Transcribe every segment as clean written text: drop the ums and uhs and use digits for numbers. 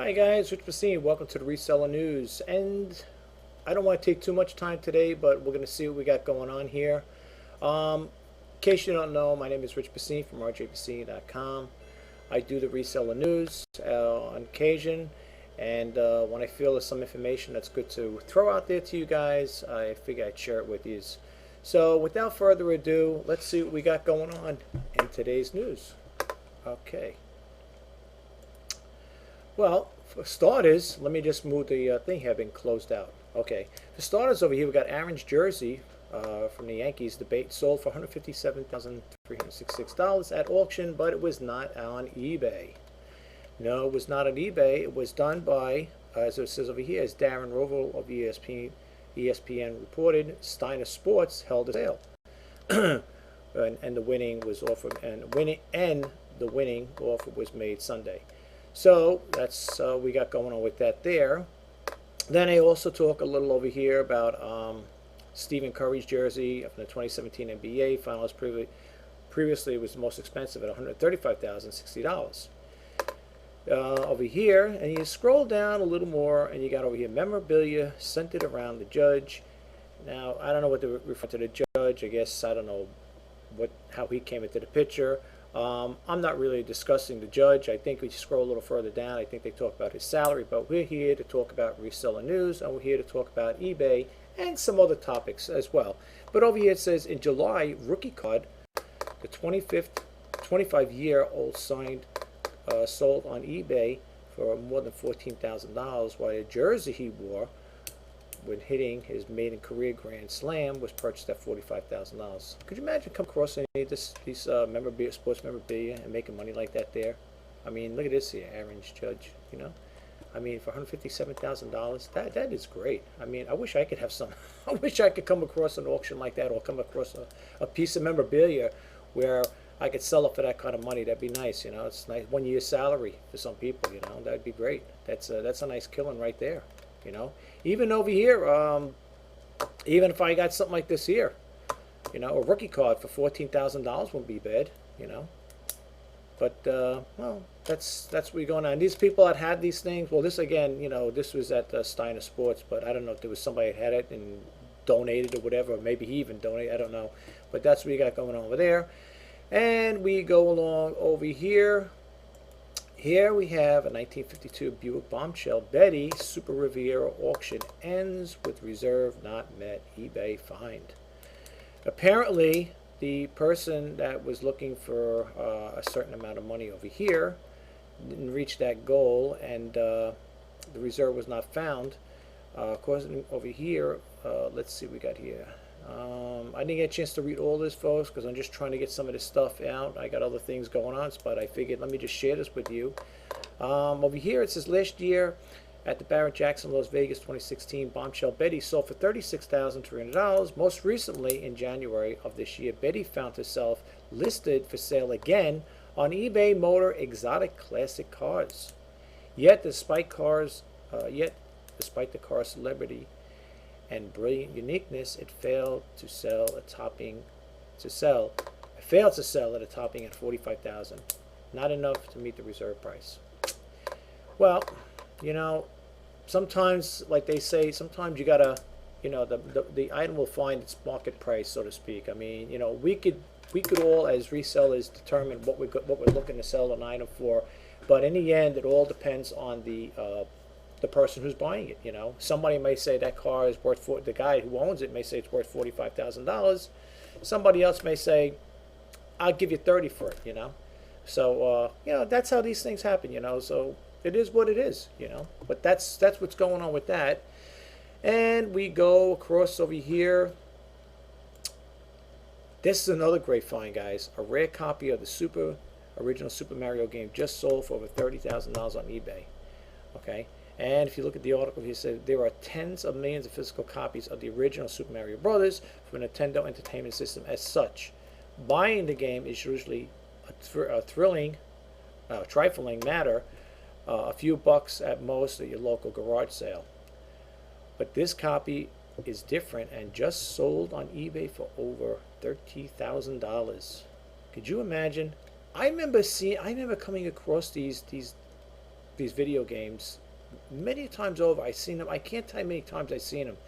Hi guys, Rich Pasini. Welcome to the Reseller News. And I don't want to take too much time today, but we're going to see what we got going on here. In case you don't know, my name is Rich Pasini from rjpasini.com. I do the Reseller News on occasion, and when I feel there's some information that's good to throw out there to you guys, I figure I'd share it with you. So without further ado, let's see what we got going on in today's news. Okay. Well, for starters, let me just move the thing here, been closed out. Okay, for starters over here, we got Aaron's jersey from the Yankees. The bait sold for $157,366 at auction, but it was not on eBay. No, it was not on eBay. It was done by, as it says over here, as Darren Rovell of ESPN reported, Steiner Sports held a sale, and the winning was offered, and the winning offer was made Sunday. So that's we got going on with that there. Then I also talk a little over here about Stephen Curry's jersey from the 2017 NBA Finals. Previously, it was the most expensive at $135,060. Over here, and you scroll down a little more, and you got over here memorabilia centered around the judge. Now I don't know what to refer to the judge. I guess I don't know how he came into the picture. I'm not really discussing the judge. I think we scroll a little further down. I think they talk about his salary, but we're here to talk about Reseller News, and we're here to talk about eBay and some other topics as well. But over here it says in July, rookie card, the 25-year-old signed, sold on eBay for more than $14,000, while a jersey he wore when hitting his maiden career Grand Slam was purchased at $45,000. Could you imagine come across any of these memorabilia, sports memorabilia, and making money like that there? I mean, look at this here, Aaron's judge. You know, I mean, for $157,000, that is great. I mean, I wish I could have some. I wish I could come across an auction like that, or come across a piece of memorabilia where I could sell it for that kind of money. That'd be nice. You know, it's nice 1 year's salary for some people. You know, that'd be great. That's a nice killing right there. You know, even over here, even if I got something like this here, you know, a rookie card for $14,000 wouldn't be bad, you know. But well, that's what's going on. These people that had these things, well, this again, you know, this was at Steiner Sports, but I don't know if there was somebody that had it and donated or whatever. Or maybe he even donated. I don't know. But that's what you got going on over there. And we go along over here. Here we have a 1952 Buick Bombshell Betty Super Riviera auction ends with reserve not met, eBay find. Apparently, the person that was looking for a certain amount of money over here didn't reach that goal, and the reserve was not found. Of course, over here, let's see what we got here. I didn't get a chance to read all this, folks, because I'm just trying to get some of this stuff out. I got other things going on, but I figured let me just share this with you. Over here it says last year at the Barrett Jackson Las Vegas 2016 Bombshell Betty sold for $36,300. Most recently in January of this year, Betty found herself listed for sale again on eBay Motor Exotic Classic Cars. Yet despite the car's celebrity and brilliant uniqueness, it failed to sell at a topping at $45,000. Not enough to meet the reserve price. Well, you know, sometimes, like they say, sometimes you gotta, you know, the item will find its market price, so to speak. I mean, you know, we could all as resellers determine what we're looking to sell an item for, but in the end, it all depends on the person who's buying it. You know, somebody may say that car is worth the guy who owns it may say it's worth $45,000. Somebody else may say, I'll give you $30 for it. You know, so you know, that's how these things happen. You know, so it is what it is. You know, but that's what's going on with that. And we go across over here. This is another great find, guys. A rare copy of the original Super Mario game just sold for over $30,000 on eBay. Okay. And if you look at the article, he said there are tens of millions of physical copies of the original Super Mario Brothers for Nintendo Entertainment System. As such, buying the game is usually a trifling matter, a few bucks at most at your local garage sale. But this copy is different and just sold on eBay for over $30,000. Could you imagine? I remember coming across these these video games, many times over. I've seen them. I can't tell you how many times I've seen them.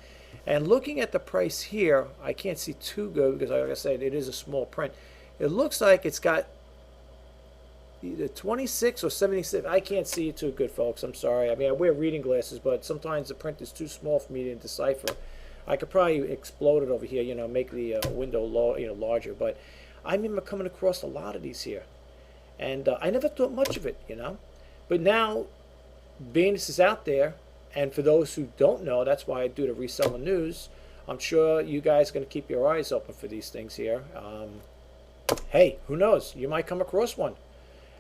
And looking at the price here, I can't see too good because, like I said, it is a small print. It looks like it's got either 26 or 76. I can't see it too good, folks. I'm sorry. I mean, I wear reading glasses, but sometimes the print is too small for me to decipher. I could probably explode it over here, you know, make the window larger. But I remember coming across a lot of these here, and I never thought much of it, you know. But now, being this is out there, and for those who don't know, that's why I do the reseller news. I'm sure you guys are going to keep your eyes open for these things here. Hey, who knows? You might come across one.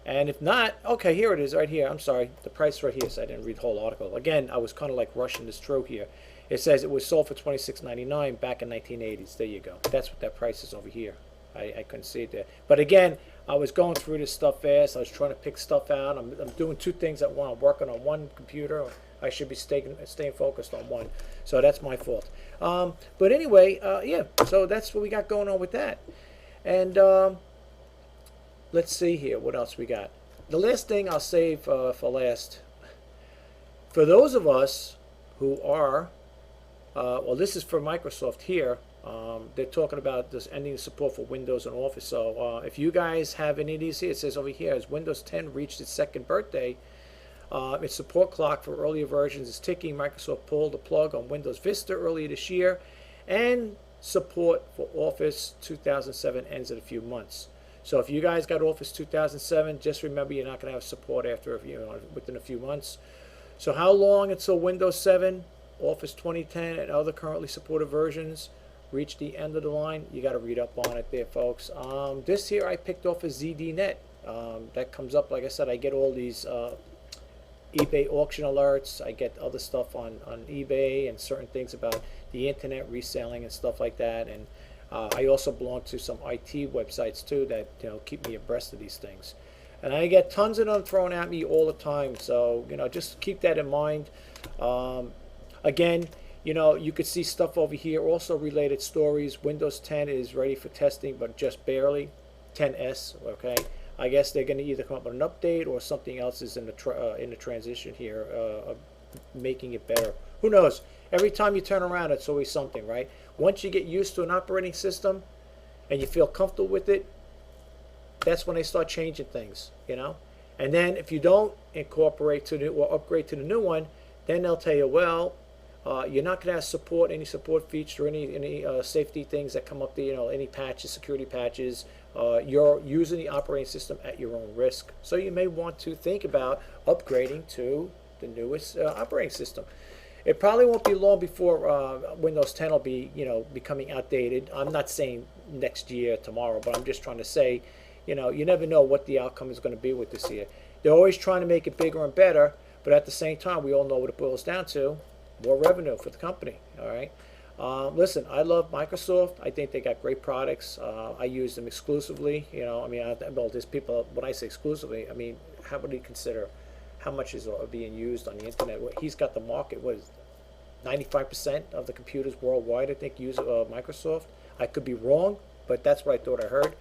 And if not, okay, here it is right here. I'm sorry, the price right here, so I didn't read the whole article. Again, I was kind of like rushing this through here. It says it was sold for $26.99 back in 1980s. There you go. That's what that price is over here. I couldn't see it there. But again, I was going through this stuff fast. I was trying to pick stuff out. I'm doing two things at once. I'm working on one computer. I should be staying focused on one. So that's my fault. But anyway, yeah, so that's what we got going on with that. And let's see here. What else we got? The last thing I'll save for last. For those of us who are, well, this is for Microsoft here. They're talking about this ending support for Windows and Office. So if you guys have any of these here, it says over here, as Windows 10 reached its second birthday, its support clock for earlier versions is ticking. Microsoft pulled the plug on Windows Vista earlier this year, and support for Office 2007 ends in a few months. So if you guys got Office 2007, just remember you're not going to have support after within a few months. So how long until Windows 7, Office 2010, and other currently supported versions reach the end of the line? You got to read up on it there, folks. This here I picked off of ZDNet. That comes up, like I said, I get all these eBay auction alerts. I get other stuff on eBay and certain things about the internet reselling and stuff like that. And I also belong to some IT websites too that keep me abreast of these things. And I get tons of them thrown at me all the time. So just keep that in mind. Again, you could see stuff over here, also related stories. Windows 10 is ready for testing, but just barely. 10s, okay. I guess they're going to either come up with an update or something else is in the transition here, of making it better. Who knows? Every time you turn around, it's always something, right? Once you get used to an operating system and you feel comfortable with it, that's when they start changing things, And then if you don't incorporate to or upgrade to the new one, then they'll tell you, well, you're not going to have any support feature, any safety things that come up there, any patches, security patches. You're using the operating system at your own risk. So you may want to think about upgrading to the newest operating system. It probably won't be long before Windows 10 will be, becoming outdated. I'm not saying next year, tomorrow, but I'm just trying to say, you never know what the outcome is going to be with this year. They're always trying to make it bigger and better, but at the same time, we all know what it boils down to: more revenue for the company. All right. Listen, I love Microsoft. I think they got great products. I use them exclusively. Well, there's people, when I say exclusively, I mean, how would you consider how much is being used on the internet? He's got the market. What is 95% of the computers worldwide, I think, use Microsoft. I could be wrong, but that's what I thought I heard.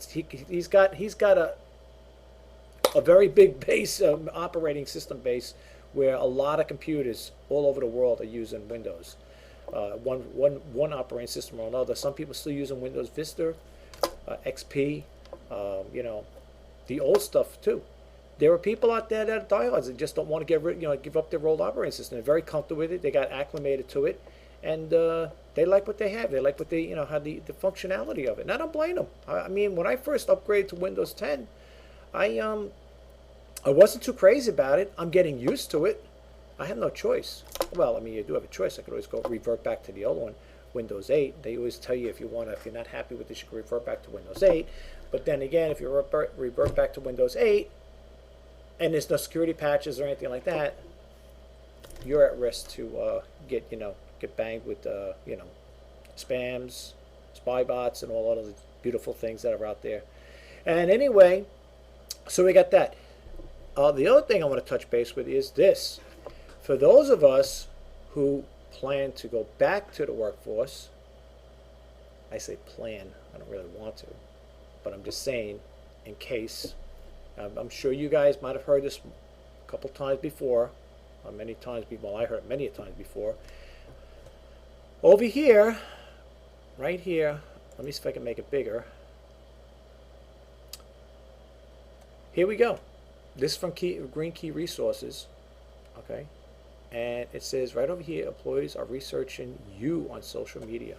He's got a very big base, operating system base, where a lot of computers all over the world are using Windows. One operating system or another. Some people still using Windows Vista, XP, the old stuff too. There are people out there that are diehards that just don't want to give up their old operating system. They're very comfortable with it. They got acclimated to it, and they like what they have. They like what they have the functionality of it. And I don't blame them. I mean, when I first upgraded to Windows 10, I wasn't too crazy about it. I'm getting used to it. I have no choice. Well, I mean, you do have a choice. I could always revert back to the old one, Windows 8. They always tell you if you're not happy with this, you can revert back to Windows 8. But then again, if you revert back to Windows 8, and there's no security patches or anything like that, you're at risk to get banged with spams, spy bots, and all other beautiful things that are out there. And anyway, so we got that. The other thing I want to touch base with is this. For those of us who plan to go back to the workforce, I say plan, I don't really want to, but I'm just saying in case. I'm sure you guys might have heard this a couple times before, many times before. Well, I heard it many times before. Over here, right here, let me see if I can make it bigger. Here we go. This is from Green Key Resources, okay? And it says right over here, employees are researching you on social media.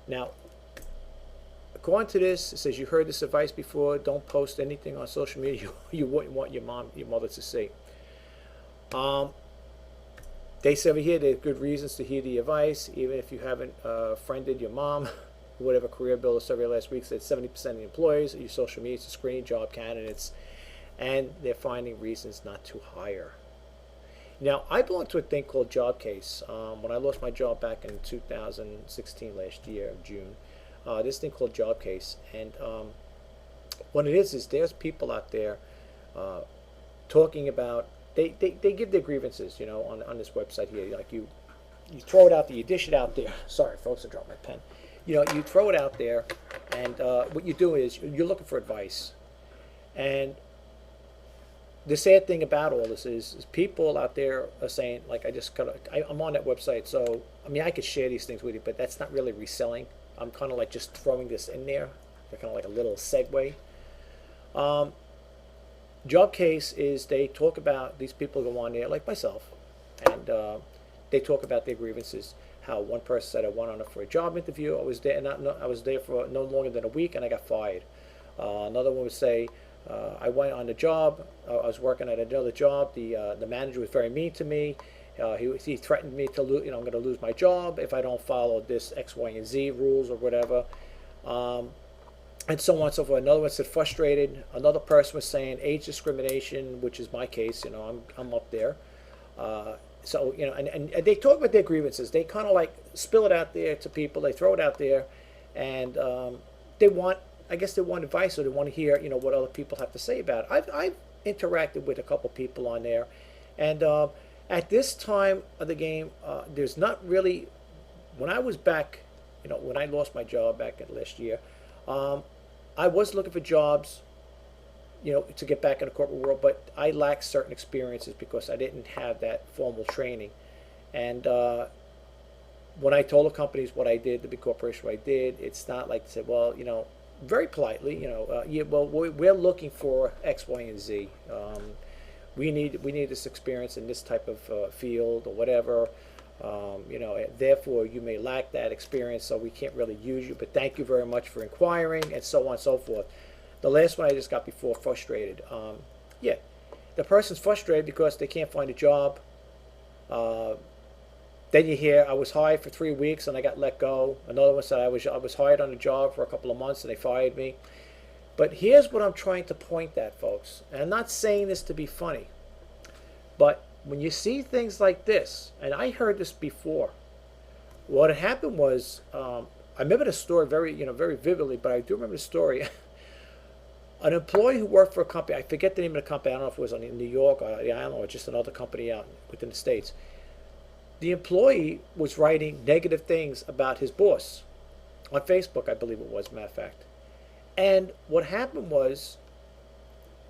Now, according to this, it says you heard this advice before. Don't post anything on social media you wouldn't want your mother to see. They say over here there's good reasons to heed the advice, even if you haven't friended your mom. Whatever Career Builder survey last week said 70% of the employees use social media to screen job candidates, and they're finding reasons not to hire. Now, I belong to a thing called Job Case. When I lost my job back in 2016, last year, June, this thing called Job Case. And what it is there's people out there talking about, they give their grievances, on this website here. Like you throw it out there, you dish it out there. Sorry, folks, I dropped my pen. You throw it out there, and what you do is you're looking for advice. And the sad thing about all this is people out there are saying, like, I'm on that website, so I mean I could share these things with you, but that's not really reselling. I'm kind of like just throwing this in there. They're kind of like a little segue. Job Case is they talk about, these people go on there like myself, and they talk about their grievances. How one person said I went on for a job interview. I was there, I was there for no longer than a week, and I got fired. Another one would say, I went on the job. I was working at another job. The manager was very mean to me. He threatened me to lose. I'm going to lose my job if I don't follow this X, Y, and Z rules or whatever, and so on and so forth. Another one said frustrated. Another person was saying age discrimination, which is my case. I'm up there. So and they talk about their grievances. They kind of like spill it out there to people. They throw it out there, and I guess they want advice, or they want to hear, what other people have to say about it. I've interacted with a couple people on there, and at this time of the game, there's not really. When I was back, when I lost my job back in last year, I was looking for jobs, to get back in the corporate world, but I lacked certain experiences because I didn't have that formal training. And when I told the companies what I did, the big corporation what I did, it's not like they said, well, very politely, yeah, well, we're looking for X, Y, and Z. We need this experience in this type of field or whatever. Therefore you may lack that experience, so we can't really use you. But thank you very much for inquiring, and so on and so forth. The last one I just got before, frustrated. Yeah, the person's frustrated because they can't find a job. Then you hear, I was hired for 3 weeks and I got let go. Another one said I was hired on a job for a couple of months and they fired me. But here's what I'm trying to point at, folks. And I'm not saying this to be funny, but when you see things like this, and I heard this before, what had happened was, I remember the story very vividly, but I do remember the story. An employee who worked for a company, I forget the name of the company, I don't know if it was in New York or the island or just another company out within the States. The employee was writing negative things about his boss on Facebook, I believe it was, as a matter of fact. And what happened was,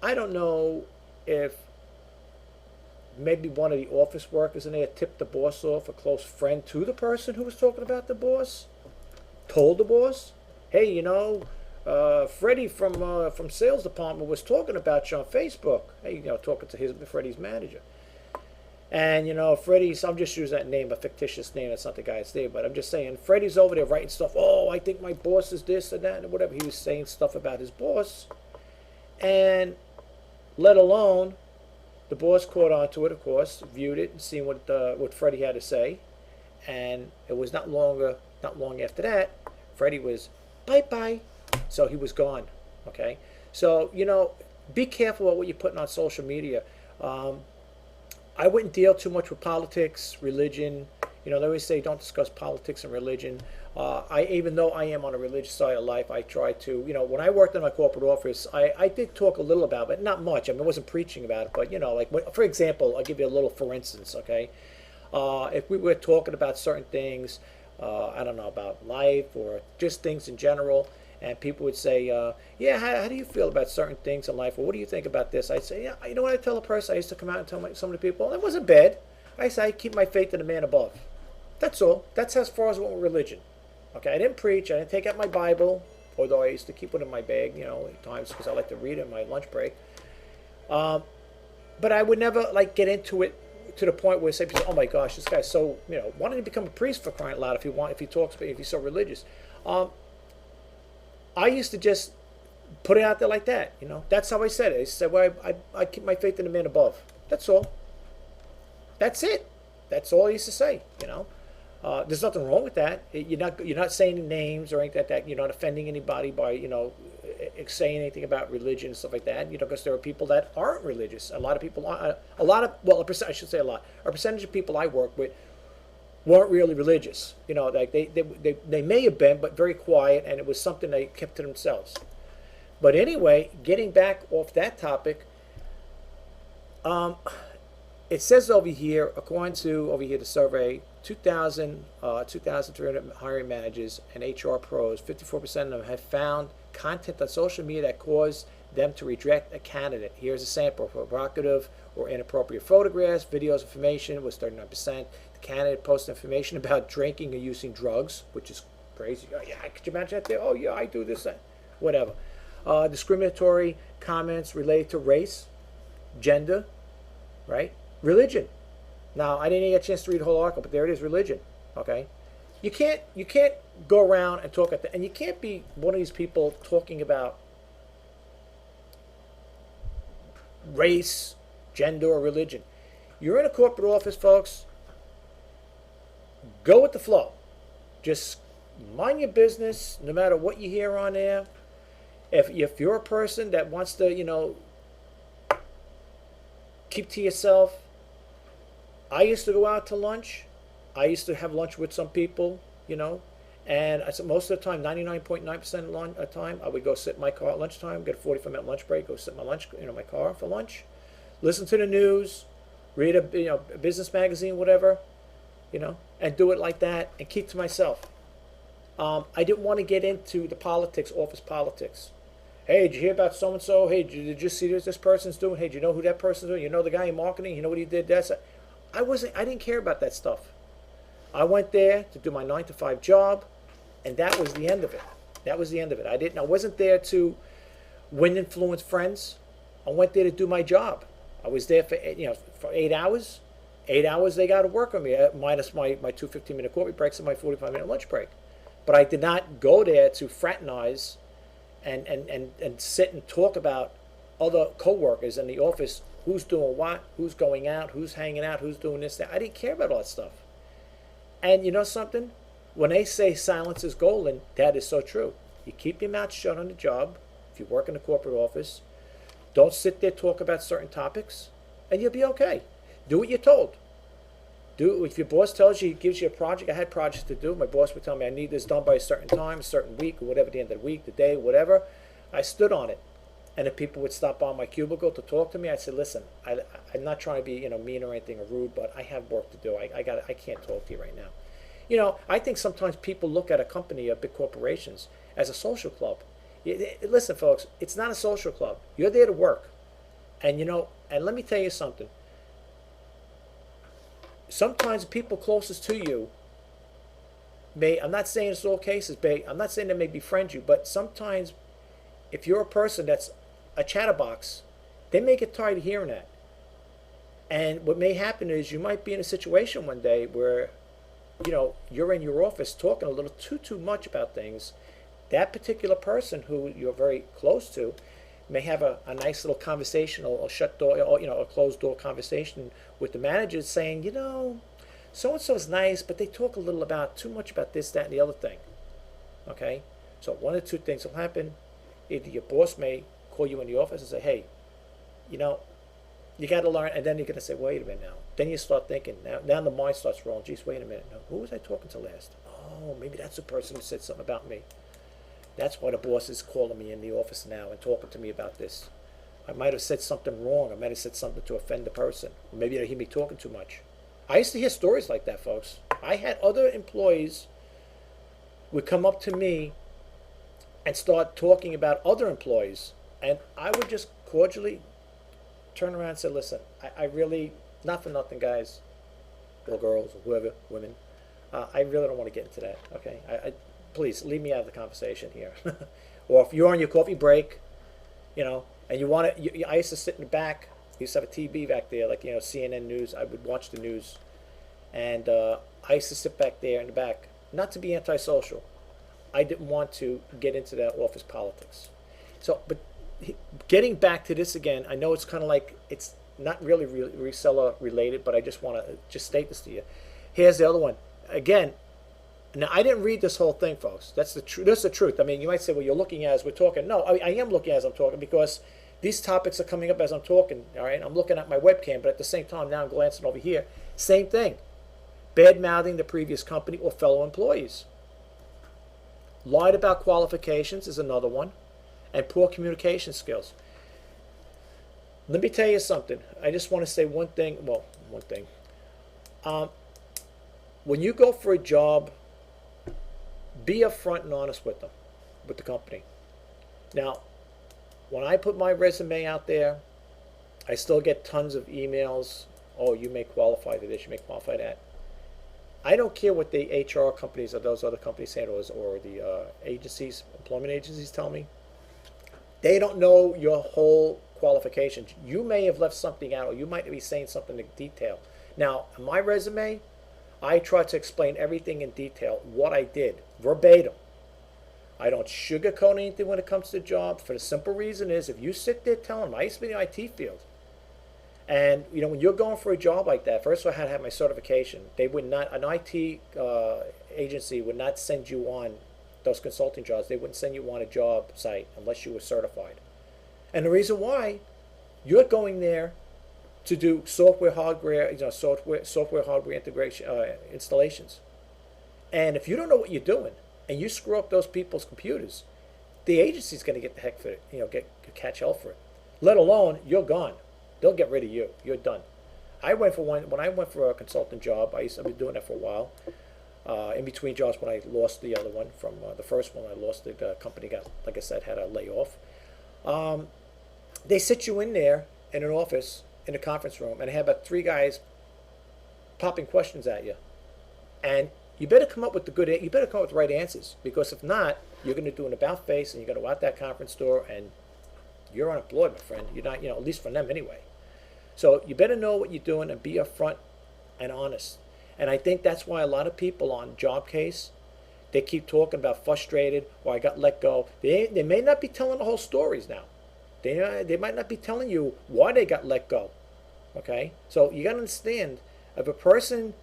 I don't know if maybe one of the office workers in there tipped the boss off, a close friend to the person who was talking about the boss, told the boss, hey, Freddie from sales department was talking about you on Facebook. Hey, talking to Freddie's manager. And Freddie's, I'm just using that name, a fictitious name, that's not the guy's name, but I'm just saying, Freddie's over there writing stuff, oh, I think my boss is this and that and whatever. He was saying stuff about his boss. And let alone, the boss caught on to it, of course, viewed it and seen what Freddie had to say. And it was not long after that, Freddie was bye-bye. So he was gone, okay? So, be careful about what you're putting on social media. I wouldn't deal too much with politics, religion. They always say don't discuss politics and religion. Even though I am on a religious side of life, I try to, when I worked in my corporate office, I did talk a little about it, but not much. I mean, I wasn't preaching about it, but, like, for example, I'll give you a little for instance, okay? If we were talking about certain things, I don't know, about life or just things in general, and people would say, yeah, how do you feel about certain things in life, or what do you think about this? I'd say, yeah, you know what I tell a person? I used to come out and tell some of the people, it wasn't bad. I say, I keep my faith in the man above. That's all. That's as far as I went with religion. Okay, I didn't preach. I didn't take out my Bible, although I used to keep it in my bag, at times because I like to read it in my lunch break. But I would never get into it to the point where say, oh my gosh, this guy's so why don't he become a priest for crying out loud if he's so religious. I used to just put it out there like that. That's how I said it. I said, well, I keep my faith in the man above. That's all. That's it. That's all I used to say. There's nothing wrong with that. You're not saying names or anything like that. You're not offending anybody by saying anything about religion and stuff like that. Because there are people that aren't religious. A lot of people are. I should say a lot. A percentage of people I work with weren't really religious. Like they may have been, but very quiet, and it was something they kept to themselves. But anyway, getting back off that topic, it says over here, according to the survey, 2,300 hiring managers and HR pros, 54% of them have found content on social media that caused them to reject a candidate. Here's a sample: provocative or inappropriate photographs, videos, information was 39%. The candidate posted information about drinking or using drugs, which is crazy. Oh, yeah, could you imagine that? There? Oh yeah, I do this, that, whatever. Discriminatory comments related to race, gender, right? Religion. Now, I didn't get a chance to read the whole article, but there it is, religion. Okay, you can't go around and talk and you can't be one of these people talking about race, gender, or religion. You're in a corporate office, folks. Go with the flow. Just mind your business, no matter what you hear on there. If you're a person that wants to, keep to yourself. I used to go out to lunch. I used to have lunch with some people, and I said most of the time, 99.9% of the time, I would go sit in my car at lunchtime, get a 45-minute lunch break, go sit in my car for lunch, listen to the news, read a business magazine, whatever, and do it like that and keep to myself. I didn't want to get into the politics, office politics. Hey, did you hear about so-and-so? Hey, did you see what this person's doing? Hey, do you know who that person's doing? You know the guy in marketing? You know what he did? I didn't care about that stuff. I went there to do my 9-to-5 job, and that was the end of it. I wasn't there to win, influence friends. I went there to do my job. I was there for 8 hours. 8 hours they got to work on me, minus my 2 15-minute coffee breaks and my 45-minute lunch break. But I did not go there to fraternize and sit and talk about other coworkers in the office, who's doing what, who's going out, who's hanging out, who's doing this, that. I didn't care about all that stuff. And you know something? When they say silence is golden, that is so true. You keep your mouth shut on the job. If you work in a corporate office, don't sit there talk about certain topics, and you'll be okay. Do what you're told. If your boss tells you, he gives you a project. I had projects to do. My boss would tell me I need this done by a certain time, a certain week, or whatever, at the end of the week, the day, whatever. I stood on it. And if people would stop by my cubicle to talk to me, I'd say, listen, I'm not trying to be mean or anything or rude, but I have work to do. I can't talk to you right now. I think sometimes people look at a company, big corporations, as a social club. Listen, folks, it's not a social club. You're there to work. And and let me tell you something. Sometimes people closest to you I'm not saying it's all cases, I'm not saying they may befriend you, but sometimes if you're a person that's a chatterbox, they may get tired of hearing that. And what may happen is you might be in a situation one day where, you're in your office talking a little too much about things. That particular person who you're very close to may have a nice little conversation, a shut door, or, a closed door conversation with the manager saying, so-and-so is nice, but they talk a little too much about this, that, and the other thing. Okay? So one of the two things will happen. Either your boss may call you in the office and say, hey, you got to learn, and then you're going to say, wait a minute now. Then you start thinking, now the mind starts rolling, geez, wait a minute, now, who was I talking to last? Oh, maybe that's the person who said something about me. That's why the boss is calling me in the office now and talking to me about this. I might have said something wrong. I might have said something to offend the person. Or maybe they hear me talking too much. I used to hear stories like that, folks. I had other employees would come up to me and start talking about other employees. And I would just cordially turn around and say, listen, I really, not for nothing, guys, or girls, or whoever, women, I really don't want to get into that, okay? Please, leave me out of the conversation here. Or if you're on your coffee break, and you want to, I used to sit in the back, I used to have a TV back there, like, CNN News, I would watch the news, and I used to sit back there in the back, not to be antisocial. I didn't want to get into that office politics. So, but getting back to this again, I know it's kind of like, it's not really reseller related, but I just want to just state this to you. Here's the other one. Again, now I didn't read this whole thing, folks. That's the truth. That's the truth. I mean, you might say, well, you're looking as we're talking. No, I am looking as I'm talking, because these topics are coming up as I'm talking. All right, I'm looking at my webcam, but at the same time, now I'm glancing over here. Same thing. Bad mouthing the previous company or fellow employees. Lied about qualifications is another one, and poor communication skills. Let me tell you something. I just want to say one thing. Well, one thing. When you go for a job, be upfront and honest with them, with the company. Now, when I put my resume out there, I still get tons of emails. Oh, you may qualify to this, you may qualify that. I don't care what the HR companies or those other companies say, or the agencies, employment agencies tell me. They don't know your whole qualifications. You may have left something out, or you might be saying something in detail. Now, on my resume, I try to explain everything in detail, what I did, verbatim. I don't sugarcoat anything when it comes to the job, for the simple reason is, if you sit there telling them, I used to be in the IT field, and when you're going for a job like that, first of all, I had to have my certification. They would not, an IT agency would not send you on those consulting jobs. They wouldn't send you on a job site unless you were certified. And the reason why, you're going there to do software, hardware, software, hardware integration, installations. And if you don't know what you're doing, and you screw up those people's computers, the agency's going to get the heck for it, catch hell for it. Let alone, you're gone. They'll get rid of you. You're done. When I went for a consultant job, I've been doing that for a while. In between jobs, when I lost the other one from the first one, I lost the company like I said, had a layoff. They sit you in there in an office, in a conference room, and they have about 3 guys popping questions at you. And you better come up with the right answers, because if not, you're going to do an about face, and you're going to go out that conference door, and you're unemployed, my friend. You're not, at least for them anyway. So you better know what you're doing and be upfront and honest. And I think that's why a lot of people on job case, they keep talking about frustrated, or I got let go. They may not be telling the whole stories now. They might not be telling you why they got let go. Okay? So you got to understand, if a person,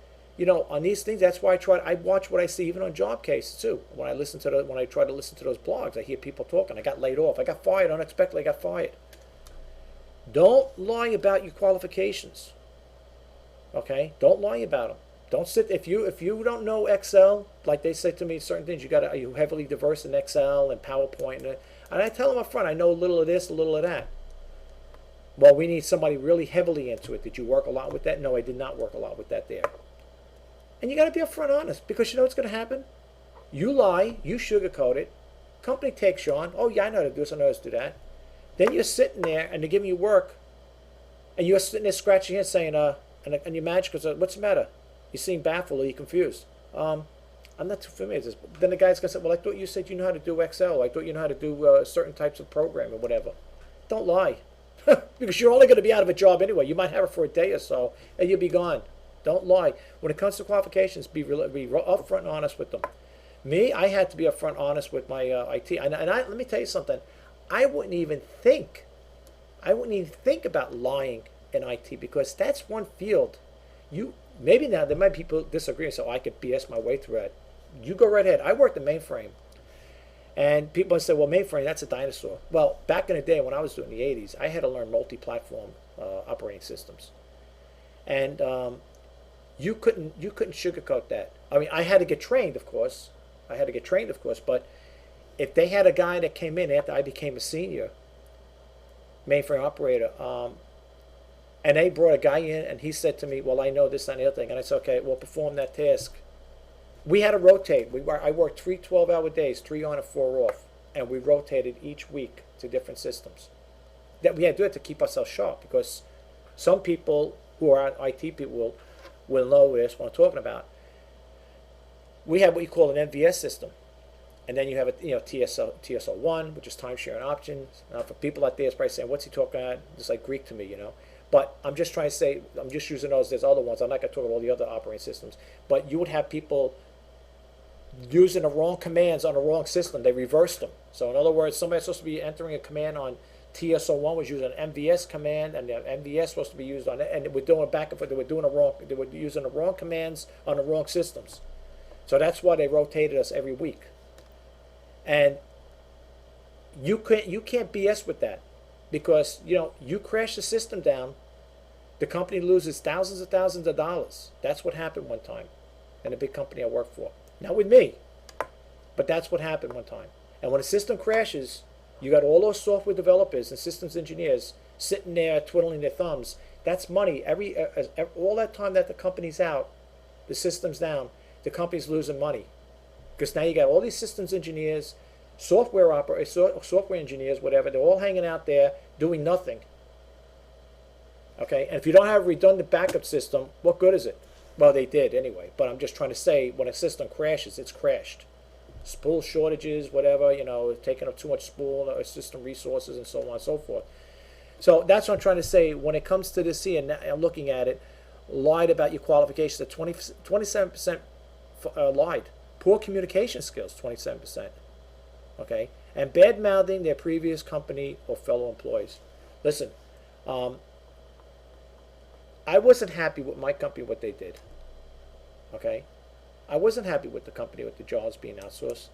on these things, that's why I watch what I see even on job cases too. When I try to listen to those blogs, I hear people talking. I got laid off. I got fired unexpectedly. I got fired. Don't lie about your qualifications. Okay? Don't lie about them. Don't sit, if you don't know Excel, like they say to me, certain things, are you heavily diverse in Excel and PowerPoint? And I tell them up front, I know a little of this, a little of that. Well, we need somebody really heavily into it. Did you work a lot with that? No, I did not work a lot with that there. And you got to be upfront honest, because you know what's going to happen? You lie, you sugarcoat it, company takes you on. Oh, yeah, I know how to do this, I know how to do that. Then you're sitting there, and they're giving you work, and you're sitting there scratching your head saying, and your manager goes, what's the matter? You seem baffled, or you're confused. I'm not too familiar with this. Then the guy's going to say, well, I thought you said you know how to do Excel. I thought you know how to do certain types of program or whatever. Don't lie. Because you're only going to be out of a job anyway. You might have it for a day or so, and you'll be gone. Don't lie. When it comes to qualifications, be upfront and honest with them. Me, I had to be upfront honest with my IT. And let me tell you something. I wouldn't even think about lying in IT, because that's one field. Maybe now there might be people disagreeing, so I could BS my way through that. You go right ahead. I worked in mainframe. And people say, well, mainframe, that's a dinosaur. Well, back in the day when I was doing the 80s, I had to learn multi-platform operating systems. And you couldn't sugarcoat that. I mean, I had to get trained, of course. But if they had a guy that came in after I became a senior mainframe operator, and they brought a guy in, and he said to me, well, I know this and the other thing. And I said, okay, well, perform that task. We had to rotate. I worked 3 12-hour days, 3 on and 4 off. and we rotated each week to different systems. That we had to do it to keep ourselves sharp, because some people who are IT people will know this, what I'm talking about. We have what you call an MVS system, and then you have a TSO1, which is time sharing options. For people out there, it's probably saying, "What's he talking about?" It's like Greek to me, But I'm just trying to say, I'm just using those. There's other ones. I'm not going to talk about all the other operating systems. But you would have people using the wrong commands on the wrong system. They reversed them. So in other words, somebody's supposed to be entering a command on TSO1 was using an MVS command, and the MVS was supposed to be used on it, and we're doing back and forth. They were using the wrong commands on the wrong systems. So that's why they rotated us every week. And you can't BS with that, because you crash the system down, the company loses thousands of dollars. That's what happened one time in a big company I worked for. Not with me, but that's what happened one time. And when a system crashes, you got all those software developers and systems engineers sitting there twiddling their thumbs. That's money. All that time that the company's out, the system's down, the company's losing money, because now you got all these systems engineers, software engineers, whatever. They're all hanging out there doing nothing. Okay, and if you don't have a redundant backup system, what good is it? Well, they did anyway. But I'm just trying to say, when a system crashes, it's crashed. Spool shortages, whatever, taking up too much spool or system resources, and so on and so forth. So that's what I'm trying to say. When it comes to this here, and I'm looking at it, lied about your qualifications at 27% lied. Poor communication skills, 27%. Okay, and bad mouthing their previous company or fellow employees. Listen, I wasn't happy with my company, what they did. Okay, I wasn't happy with the company, with the jobs being outsourced.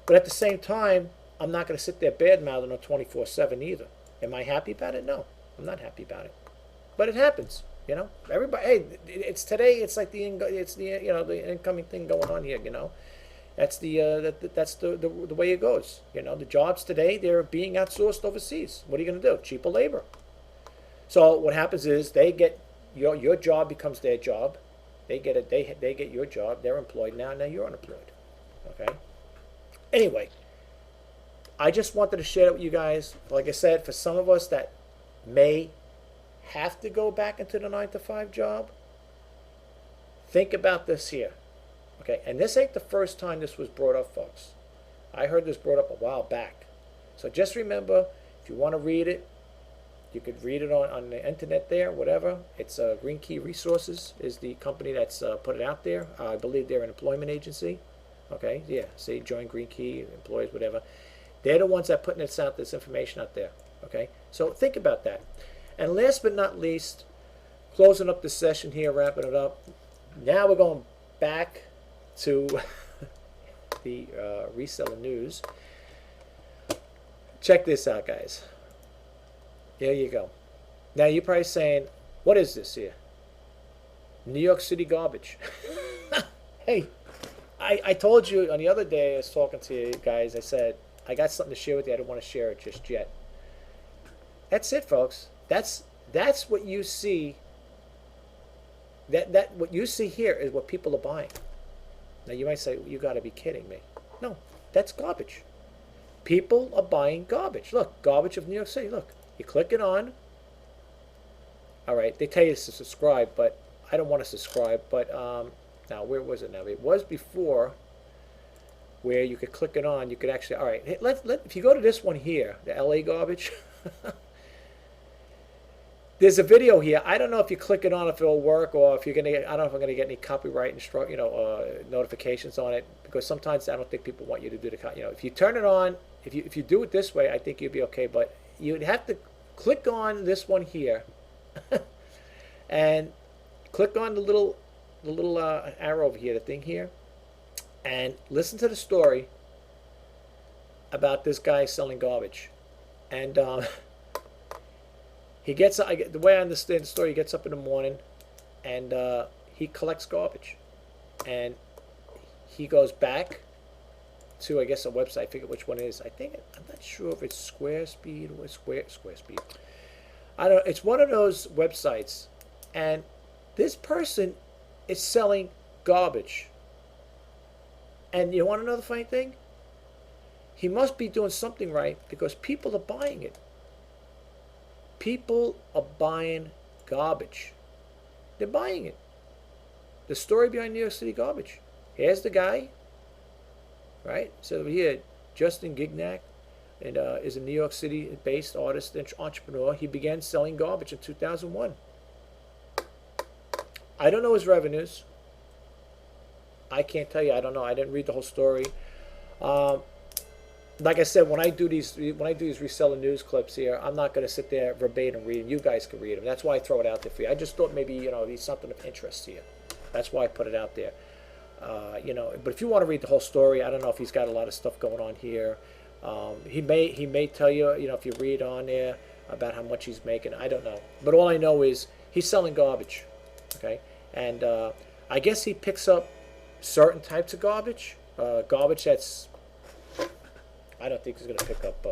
But at the same time, I'm not going to sit there bad mouthing them 24/7 either. Am I happy about it? No, I'm not happy about it. But it happens. Everybody. Hey, it's today. It's like the incoming thing going on here. That's the way it goes. The jobs today, they're being outsourced overseas. What are you going to do? Cheaper labor. So what happens is they get your job becomes their job. They get it. They get your job. They're employed now. Now you're unemployed. Okay. Anyway, I just wanted to share it with you guys. Like I said, for some of us that may have to go back into the 9-to-5 job, think about this here. Okay, and this ain't the first time this was brought up, folks. I heard this brought up a while back. So just remember, if you want to read it, you could read it on the internet there, whatever. It's Green Key Resources is the company that's put it out there. I believe they're an employment agency. Okay, yeah, see, join Green Key, employees, whatever. They're the ones that are putting this information out there. Okay, so think about that. And last but not least, closing up the session here, wrapping it up. Now we're going back to the reseller news. Check this out, guys. There you go. Now you're probably saying, what is this here? New York City garbage. Hey, I told you on the other day I was talking to you guys, I said, I got something to share with you. I don't want to share it just yet. That's it, folks. That's what you see. That what you see here is what people are buying. Now you might say, you got to be kidding me. No, that's garbage. People are buying garbage. Look, garbage of New York City. Look, you click it on. All right, they tell you to subscribe, but I don't want to subscribe. But now, where was it now? It was before where you could click it on. You could actually, all right, if you go to this one here, the LA garbage, there's a video here. I don't know if you click it on if it'll work, or if you're gonna. I don't know if I'm gonna get any copyright notifications on it, because sometimes I don't think people want you to do the. If you turn it on, if you do it this way, I think you'll be okay. But you'd have to click on this one here, and click on the little arrow over here, the thing here, and listen to the story about this guy selling garbage, and. He gets, the way I understand the story, he gets up in the morning and he collects garbage. And he goes back to, I guess, a website. I forget which one it is. I'm not sure if it's SquareSpeed or SquareSpeed. I don't know. It's one of those websites. And this person is selling garbage. And you want to know the funny thing? he must be doing something right because people are buying it. People are buying garbage. They're buying it. The story behind New York City garbage. Here's the guy, right? So here, Justin Gignac, and is a New York City-based artist and entrepreneur. He began selling garbage in 2001. I don't know his revenues. I can't tell you. I don't know. I didn't read the whole story. Like I said, when I do these reseller news clips here, I'm not going to sit there verbatim read them. You guys can read them. That's why I throw it out there for you. I just thought maybe it's something of interest to you. That's why I put it out there. But if you want to read the whole story, I don't know if he's got a lot of stuff going on here. He may tell you, if you read on there about how much he's making. I don't know. But all I know is he's selling garbage. Okay, and I guess he picks up certain types of garbage. Garbage that's, I don't think he's going to pick up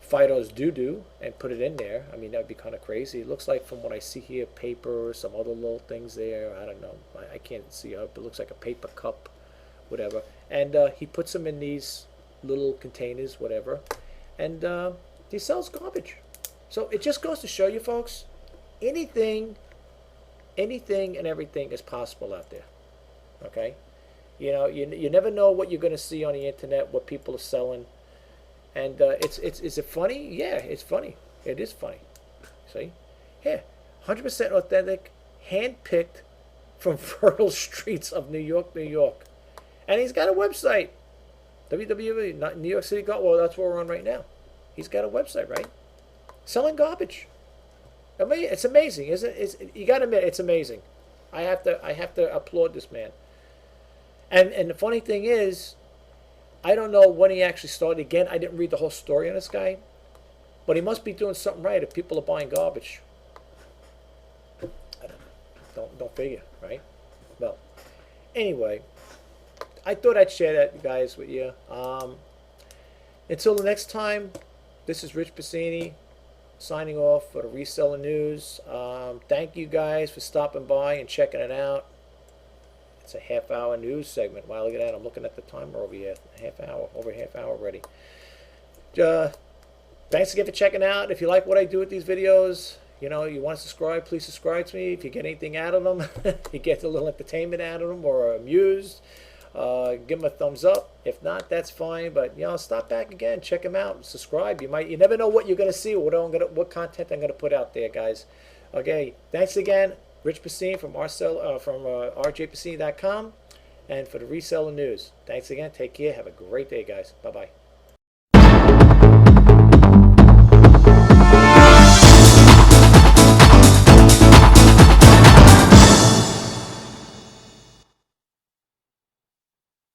Fido's doo-doo and put it in there. I mean, that would be kind of crazy. It looks like, from what I see here, paper, some other little things there. I don't know. I can't see it. It looks like a paper cup, whatever. And he puts them in these little containers, whatever. And he sells garbage. So it just goes to show you, folks, anything and everything is possible out there. Okay? You never know what you're going to see on the internet, what people are selling. And is it funny? Yeah, it's funny. It is funny. See? Here, 100% authentic, hand-picked from fertile streets of New York, New York. And he's got a website. www, not New York City Garbage. Well, that's what we're on right now. He's got a website, right? Selling garbage. It's amazing, isn't it? You got to admit, it's amazing. I have to applaud this man. And the funny thing is, I don't know when he actually started. Again, I didn't read the whole story on this guy, but he must be doing something right if people are buying garbage. I don't figure, right? Well, anyway, I thought I'd share that, guys, with you. Until the next time, this is Rich Pasini signing off for the Reseller News. Thank you guys for stopping by and checking it out. It's a half-hour news segment. Wow, look at that. I'm looking at the timer over here. Over a half hour already. Thanks again for checking out. If you like what I do with these videos, you want to subscribe, please subscribe to me. If you get anything out of them, you get a little entertainment out of them or are amused, give them a thumbs up. If not, that's fine. But, stop back again. Check them out. Subscribe. You never know what you're going to see or what content I'm going to put out there, guys. Okay, thanks again. Rich Pasini from rjpasini.com and for the Reseller News. Thanks again. Take care. Have a great day, guys. Bye-bye.